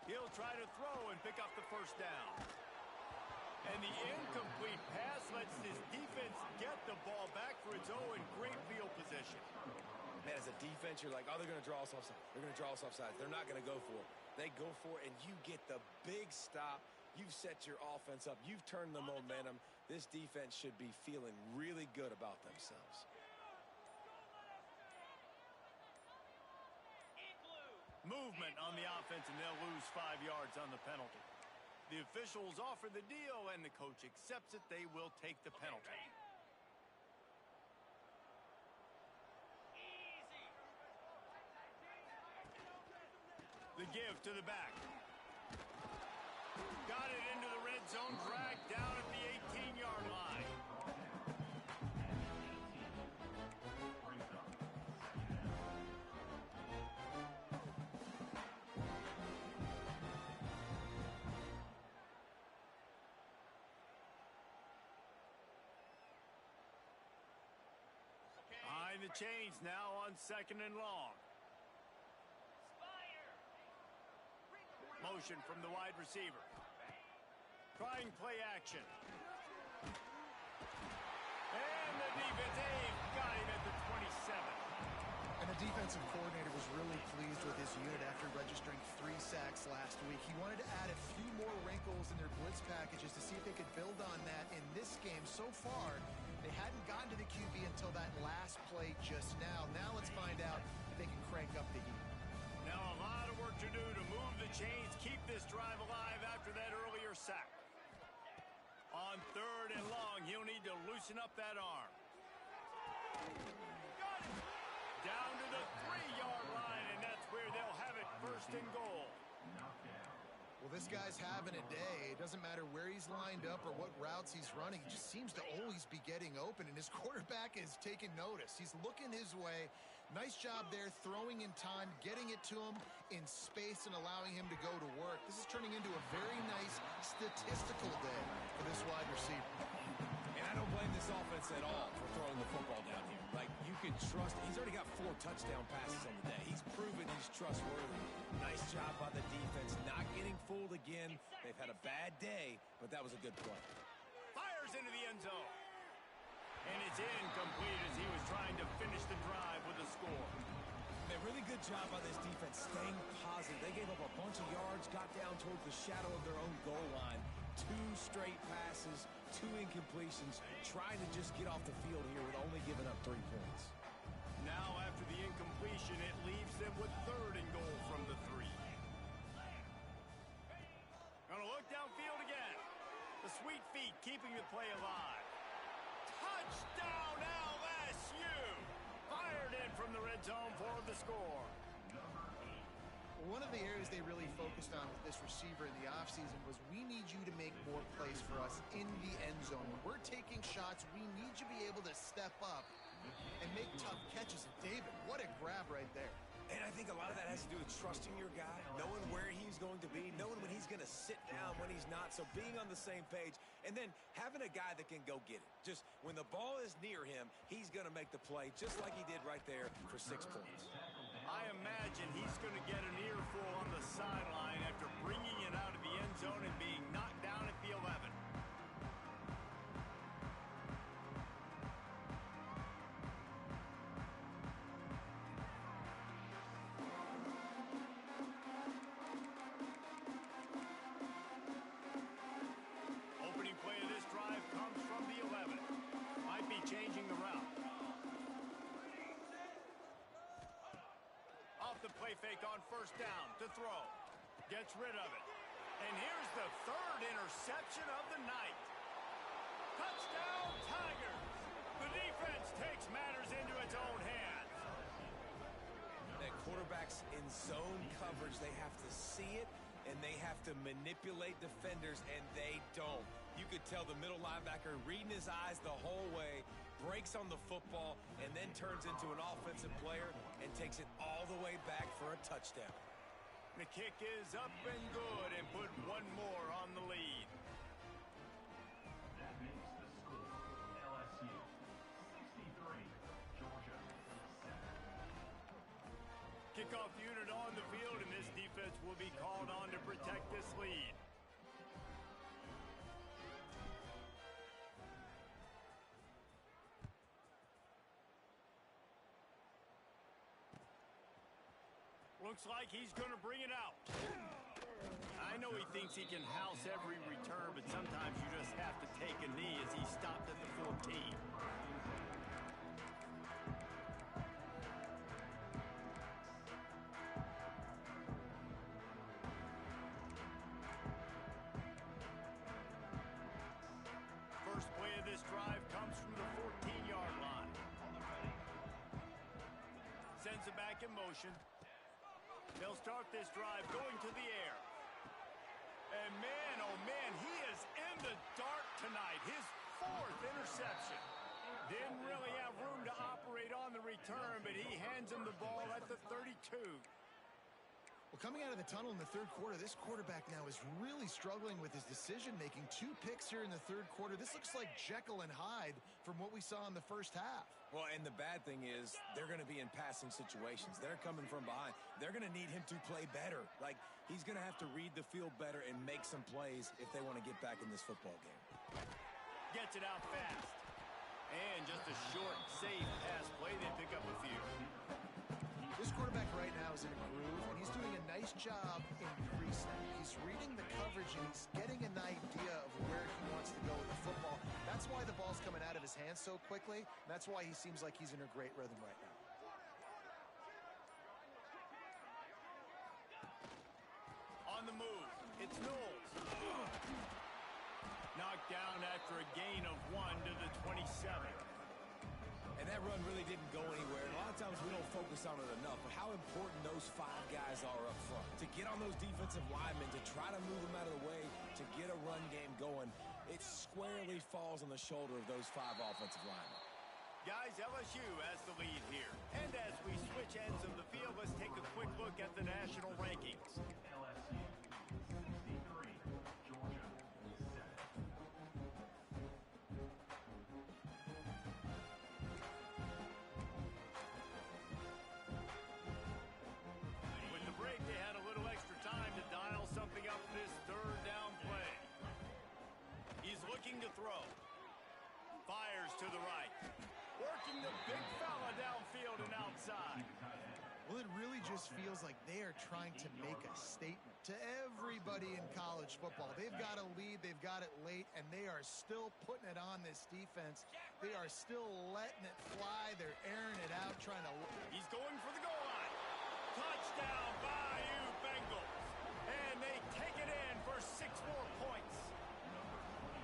He'll try to throw and pick up the 1st down. And the incomplete pass lets this defense get the ball back for its own great field position. Man, as a defense, you're like, oh, they're going to draw us offside. They're going to draw us offside. They're not going to go for it. They go for it, and you get the big stop. You've set your offense up. You've turned the momentum. This defense should be feeling really good about themselves. Movement on the offense, and they'll lose 5 yards on the penalty. The officials offer the deal, and the coach accepts it. They will take the penalty. The give to the back. Got it into the red zone, dragged down at the 18-yard the chains now on 2nd and long. Motion from the wide receiver. Trying play action. And the defense got him at the 27. And the defensive coordinator was really pleased with his unit after registering 3 sacks last week. He wanted to add a few more wrinkles in their blitz packages to see if they could build on that in this game. So far, they hadn't gotten to the QB until that last play just now. Now let's find out if they can crank up the heat. Now a lot of work to do to move the chains, keep this drive alive after that earlier sack. On 3rd and long, he'll need to loosen up that arm. Got it! Down to the 3-yard line, and that's where they'll have it 1st and goal. Well, this guy's having a day. It doesn't matter where he's lined up or what routes he's running. He just seems to always be getting open, and his quarterback is taking notice. He's looking his way. Nice job there, throwing in time, getting it to him in space and allowing him to go to work. This is turning into a very nice statistical day for this wide receiver. And I don't blame this offense at all for throwing the football down here. Like, you can trust. He's already got 4 touchdown passes on the day. He's proven he's trustworthy. Nice job by the defense, not getting fooled again. They've had a bad day, but that was a good play. Fires into the end zone. And it's incomplete as he was trying to finish the drive with a score. A really good job by this defense staying positive. They gave up a bunch of yards, got down towards the shadow of their own goal line. 2 straight passes, 2 incompletions, trying to just get off the field here with only giving up 3 points. Now after the incompletion, it leaves them with 3rd and goal from the 3. Gonna look downfield again. The sweet feet keeping the play alive. Touchdown LSU! Fired in from the red zone for the score. One of the areas they really focused on with this receiver in the offseason was we need you to make more plays for us in the end zone. When we're taking shots, we need you to be able to step up and make tough catches. And David, what a grab right there. And I think a lot of that has to do with trusting your guy, knowing where he's going to be, knowing when he's going to sit down, when he's not, so being on the same page, and then having a guy that can go get it. Just when the ball is near him, he's going to make the play, just like he did right there for 6 points. I imagine he's going to get an earful on the sideline after bringing it out of the end zone and being knocked down at the 11. Opening play of this drive comes from the 11. Might be changing the route. Off the play fake on 1st down to throw. Gets rid of it. And here's the 3rd interception of the night. Touchdown Tigers! The defense takes matters into its own hands. That quarterbacks in zone coverage, they have to see it, and they have to manipulate defenders, and they don't. You could tell the middle linebacker reading his eyes the whole way, breaks on the football, and then turns into an offensive player and takes it all the way back for a touchdown. The kick is up and good and put 1 more on the lead. That makes the score LSU 63, Georgia 7. Kickoff unit on the field, and this defense will be called on to protect this lead. Looks like he's going to bring it out. I know he thinks he can house every return, but sometimes you just have to take a knee as he stopped at the 14. First play of this drive comes from the 14-yard line. Sends it back in motion. They'll start this drive going to the air. And man, oh man, he is in the dark tonight. His 4th interception. Didn't really have room to operate on the return, but he hands him the ball at the 32. Well, coming out of the tunnel in the third quarter, this quarterback now is really struggling with his decision-making. 2 picks here in the third quarter. This looks like Jekyll and Hyde from what we saw in the first half. Well, and the bad thing is they're going to be in passing situations. They're coming from behind. They're going to need him to play better. Like, he's going to have to read the field better and make some plays if they want to get back in this football game. Gets it out fast. And just a short, safe pass play. They pick up a few. This quarterback right now is in a groove, and he's doing a nice job in pre-snap. He's reading the coverage, and he's getting an idea of where he wants to go with the football. That's why the ball's coming out of his hands so quickly, and that's why he seems like he's in a great rhythm right now. On the move, it's Knowles. Knocked down after a gain of 1 to the 27. And that run really didn't go anywhere. And a lot of times we don't focus on it enough, but how important those 5 guys are up front. To get on those defensive linemen, to try to move them out of the way, to get a run game going, it squarely falls on the shoulder of those 5 offensive linemen. Guys, LSU has the lead here. And as we switch ends of the field, let's take a quick look at the national rankings. LSU 63, Georgia 7. With the break, they had a little extra time to dial something up this third down play. He's looking to throw. Fires to the right. Working the big fella downfield and outside. Well, it really just feels like they are trying to make a statement to everybody in college football. They've got a lead, they've got it late, and they are still putting it on this defense. They are still letting it fly. They're airing it out, trying to... He's going for the goal line. Touchdown, Bayou Bengals. And they take it in for 6 more points.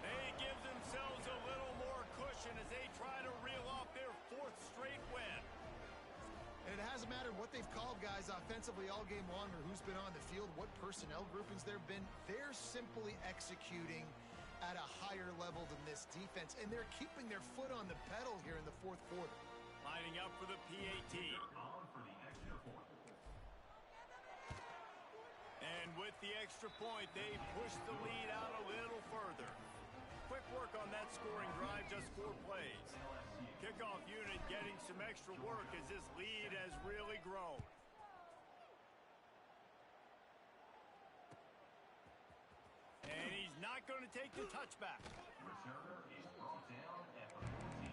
They give themselves a little more cushion as they try to reel off their 4th straight win. And it hasn't mattered what they've called, guys, offensively all game long, or who's been on the field, what personnel groupings there have been. They're simply executing at a higher level than this defense, and they're keeping their foot on the pedal here in the 4th quarter. Lining up for the PAT. On for the extra point. And with the extra point, they push the lead out a little further. Quick work on that scoring drive, just 4 plays. Kickoff unit getting some extra work as this lead has really grown. And he's not going to take the touchback. Returner is brought down at the 14.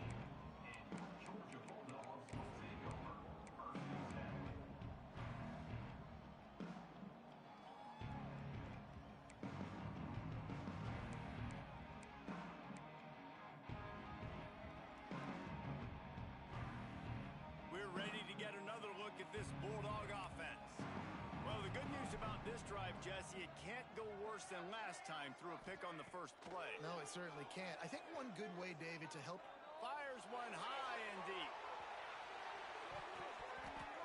And Georgia Bulldogs will take over first and 10. We're ready to get another look at this Bulldog offense. Well, the good news about this drive, Jesse, it can't go worse than last time through a pick on the first play. No, it certainly can't. I think one good way, David, to help... Fires one high and deep.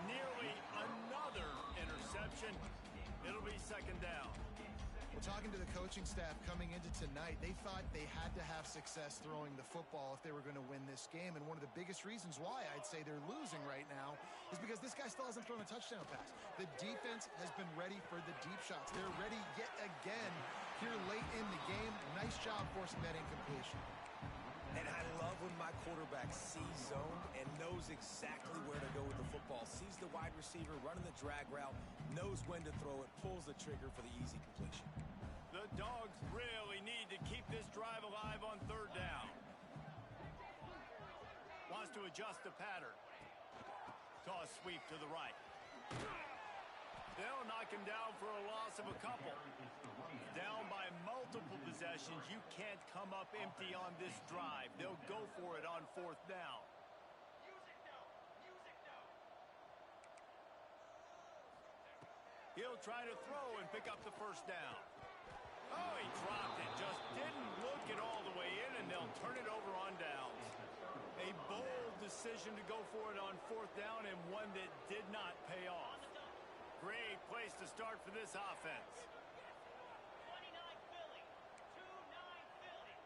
Nearly another interception. It'll be 2nd down. Well, talking to the coaching staff coming into tonight, they thought they had to have success throwing the football if they were going to win this game. And one of the biggest reasons why I'd say they're losing right now is because this guy still hasn't thrown a touchdown pass. The defense has been ready for the deep shots. They're ready yet again here late in the game. Nice job forcing that incompletion. And I love when my quarterback sees zone and knows exactly where to go with the football. Sees the wide receiver running the drag route, knows when to throw it, pulls the trigger for the easy completion. The Dogs really need to keep this drive alive on 3rd down. Wants to adjust the pattern. Toss sweep to the right. They'll knock him down for a loss of a couple. Down by multiple possessions. You can't come up empty on this drive. They'll go for it on 4th down. He'll try to throw and pick up the 1st down. Oh, he dropped it. Just didn't look it all the way in, and they'll turn it over on downs. A bold decision to go for it on 4th down, and one that did not pay off. Great place to start for this offense. 29 Philly. 2-9 Philly.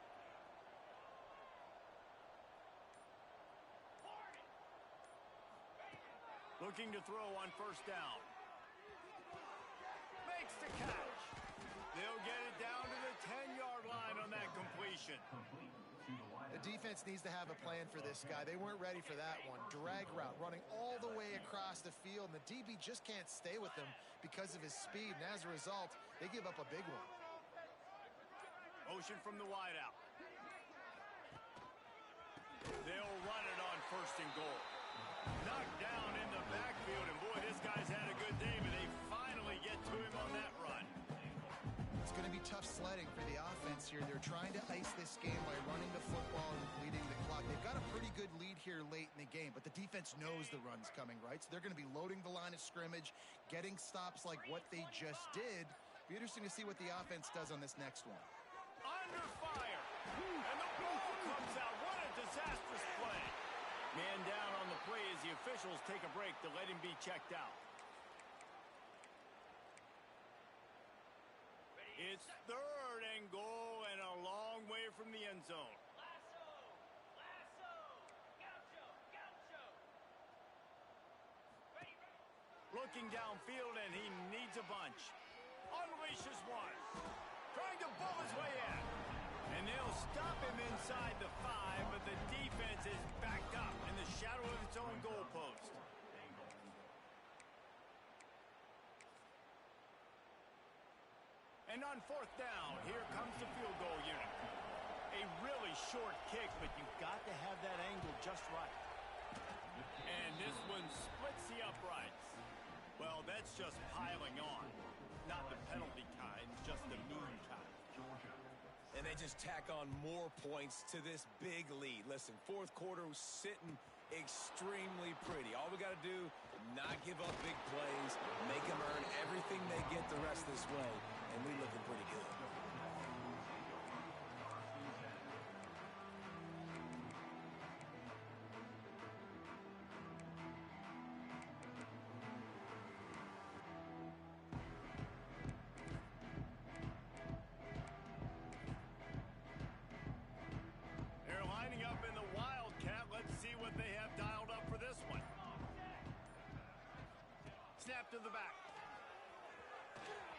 Looking to throw on 1st down. The defense needs to have a plan for this guy. They weren't ready for that one. Drag route, running all the way across the field, and the DB just can't stay with him because of his speed, and as a result, they give up a big one. Motion from the wideout. They'll run it on 1st and goal. Knocked down in the backfield, and boy, this guy's had a good day, but they finally get to him on that run. It's going to be tough sledding for the offense here. They're trying to ice this game by running the football and bleeding the clock. They've got a pretty good lead here late in the game, but the defense knows the run's coming, right? So they're going to be loading the line of scrimmage, getting stops like what they just did. Be interesting to see what the offense does on this next one. Under fire, and the ball comes out. What a disastrous play. Man down on the play as the officials take a break to let him be checked out. It's 3rd and goal and a long way from the end zone. Lasso! Lasso! Gaucho! Gaucho! Ready, ready. Looking downfield, and he needs a bunch. Unleashes one. Trying to bull his way in. And they'll stop him inside the 5, but the defense is backed up in the shadow of its own goalpost. And on 4th down, here comes the field goal unit. A really short kick, but you've got to have that angle just right. And this one splits the uprights. Well, that's just piling on. Not the penalty kind, just the mean kind. And they just tack on more points to this big lead. Listen, 4th quarter was sitting extremely pretty. All we got to do, not give up big plays, make them earn everything they get the rest this way, and we're looking pretty good. They're lining up in the Wildcat. Let's see what they have dialed up for this one. Snap to the back.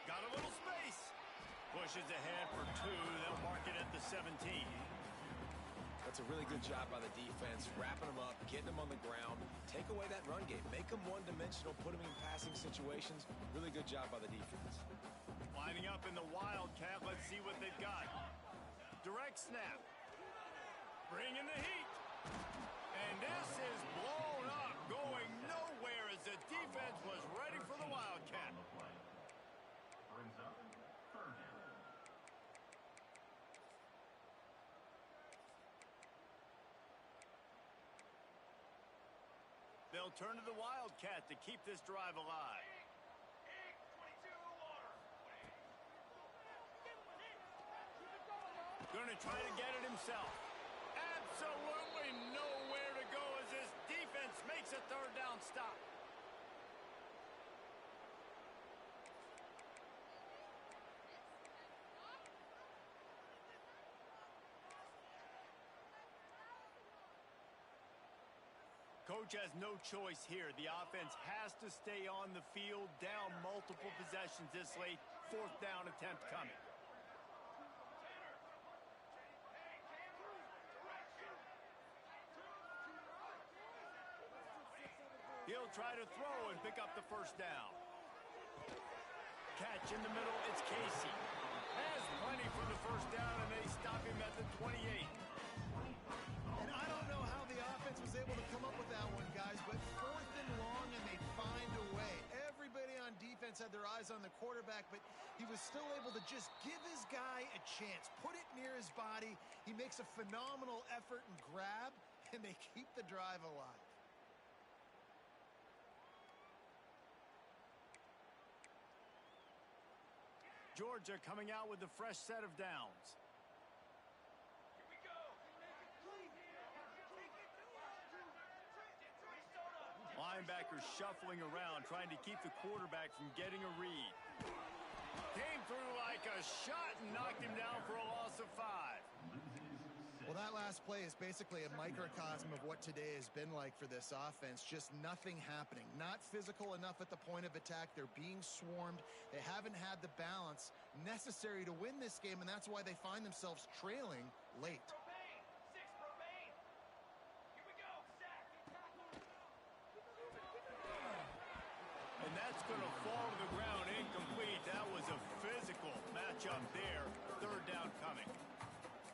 Got a little space. Pushes ahead for 2. They'll mark it at the 17. That's a really good job by the defense, wrapping them up, getting them on the ground, take away that run game, make them one-dimensional, put them in passing situations. Really good job by the defense. Lining up in the Wildcat. Let's see what they've got. Direct snap. Bringing the heat. And this is blown up, going nowhere as the defense was ready for the Wildcat. Brings up 3rd down. They'll turn to the Wildcat to keep this drive alive. Going to try to get it himself. Absolutely nowhere to go as this defense makes a 3rd down stop. Coach has no choice here. The offense has to stay on the field, down multiple possessions this late. 4th down attempt coming. He'll try to throw and pick up the 1st down. Catch in the middle, it's Casey. Has plenty for the 1st down, and they stop him at the 28. And I don't know how the offense was able to come up with that one, guys, but 4th and long, and they find a way. Everybody on defense had their eyes on the quarterback, but he was still able to just give his guy a chance, put it near his body. He makes a phenomenal effort and grab, and they keep the drive alive. Georgia coming out with a fresh set of downs. Linebackers shuffling around, trying to keep the quarterback from getting a read. Came through like a shot and knocked him down for a loss of 5. Well, that last play is basically a microcosm of what today has been like for this offense. Just nothing happening. Not physical enough at the point of attack. They're being swarmed. They haven't had the balance necessary to win this game, and that's why they find themselves trailing late. that was a physical matchup there. Third down coming.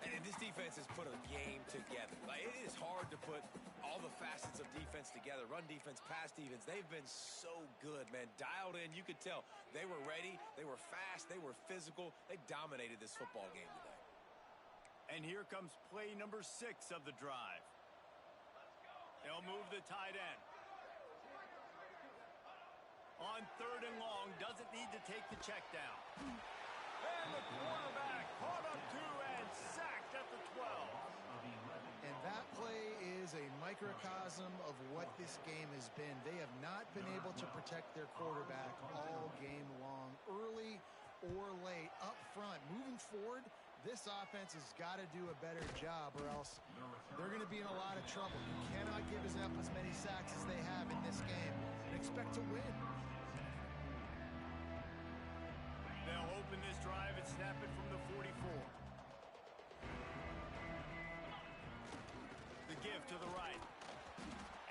And this defense has put a game together. Like, it is hard to put all the facets of defense together. Run defense, pass defense. They've been so good, man. Dialed in. You could tell they were ready. They were fast. They were physical. They dominated this football game today. And here comes play number 6 of the drive. They'll move the tight end. On 3rd and long, doesn't need to take the check down. And the quarterback caught up 2 and sacked at the 12. And that play is a microcosm of what this game has been. They have not been able to protect their quarterback all game long, early or late, up front. Moving forward, this offense has got to do a better job, or else they're going to be in a lot of trouble. You cannot give up as many sacks as they have in this game and expect to win. They'll open this drive and snap it from the 44. The give to the right.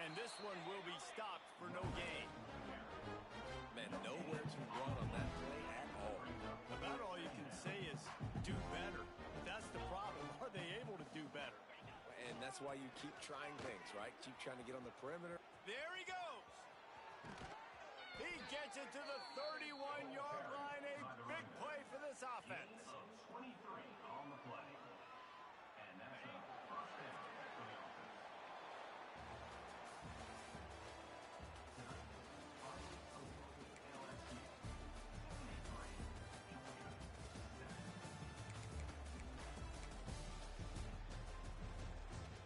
And this one will be stopped for no gain. Man, nowhere to run on that play at all. About all you can say is do better. But that's the problem. Are they able to do better? And that's why you keep trying things, right? Keep trying to get on the perimeter. There he goes. He gets it to the 31-yard line. A big play for this offense. 23.